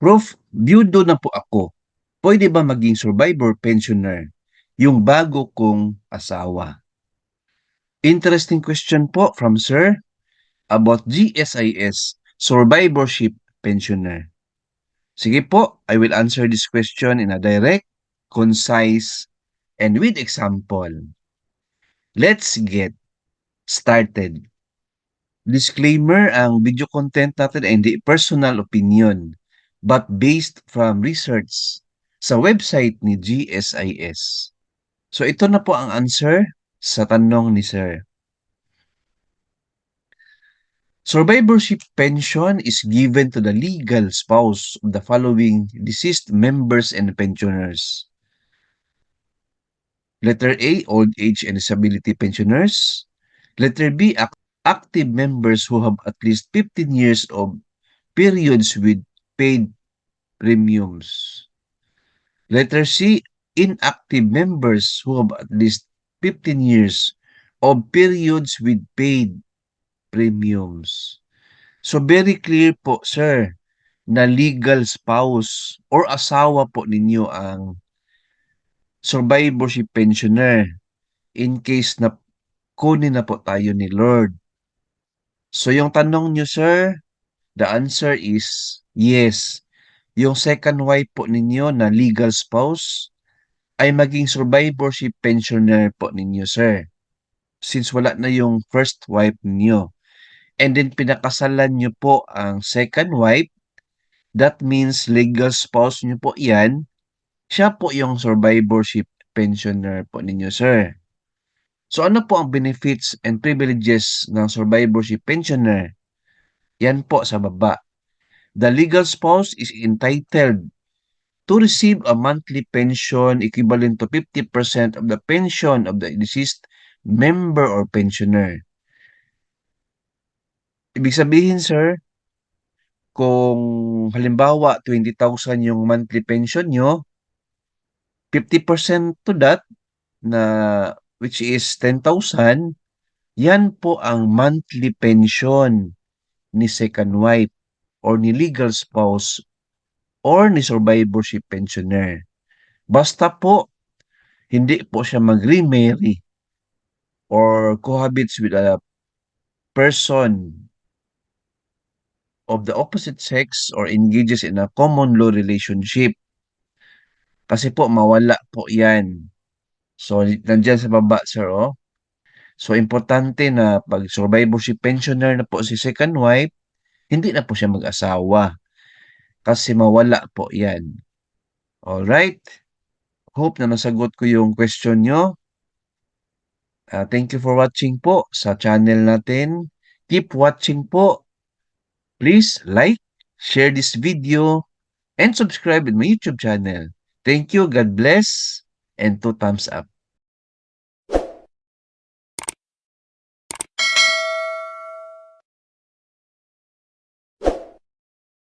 Prof, byudo na po ako. Pwede ba maging survivor pensioner yung bago kong asawa? Interesting question po from Sir about GSIS, Survivorship Pensioner. Sige po, I will answer this question in a direct, concise, and with example. Let's get started. Disclaimer, ang video content natin ay hindi personal opinion but based from research sa website ni GSIS. So ito na po ang answer sa tanong ni Sir. Survivorship pension is given to the legal spouse of the following deceased members and pensioners. Letter A, old age and disability pensioners. Letter B, active members who have at least 15 years of periods with paid premiums. Letter C, inactive members who have at least 15 years of periods with paid premiums. So very clear po, sir, na legal spouse or asawa po ninyo ang survivorship pensioner in case na kunin na po tayo ni Lord. So yung tanong nyo, sir, the answer is yes. Yung second wife po ninyo na legal spouse ay maging survivorship pensioner po ninyo, sir. Since wala na yung first wife ninyo. And then pinakasalan nyo po ang second wife, that means legal spouse nyo po yan, siya po yung survivorship pensioner po ninyo, sir. So ano po ang benefits and privileges ng survivorship pensioner? Yan po sa baba. The legal spouse is entitled to receive a monthly pension equivalent to 50% of the pension of the deceased member or pensioner. Ibig sabihin, sir, kung halimbawa 20,000 yung monthly pension nyo, 50% to that na which is 10,000, yan po ang monthly pension ni second wife or ni legal spouse or ni survivorship pensioner. Basta po, hindi po siya mag-remarry or cohabits with a person of the opposite sex or engages in a common law relationship. Kasi po, mawala po yan. So, nandyan sa baba, sir, oh. So, importante na pag survivorship pensioner na po si second wife, hindi na po siya mag-asawa. Kasi mawala po yan. Alright? Hope na nasagot ko yung question nyo. Thank you for watching po sa channel natin. Keep watching po. Please like, share this video, and subscribe in my YouTube channel. Thank you, God bless, and 2 thumbs up.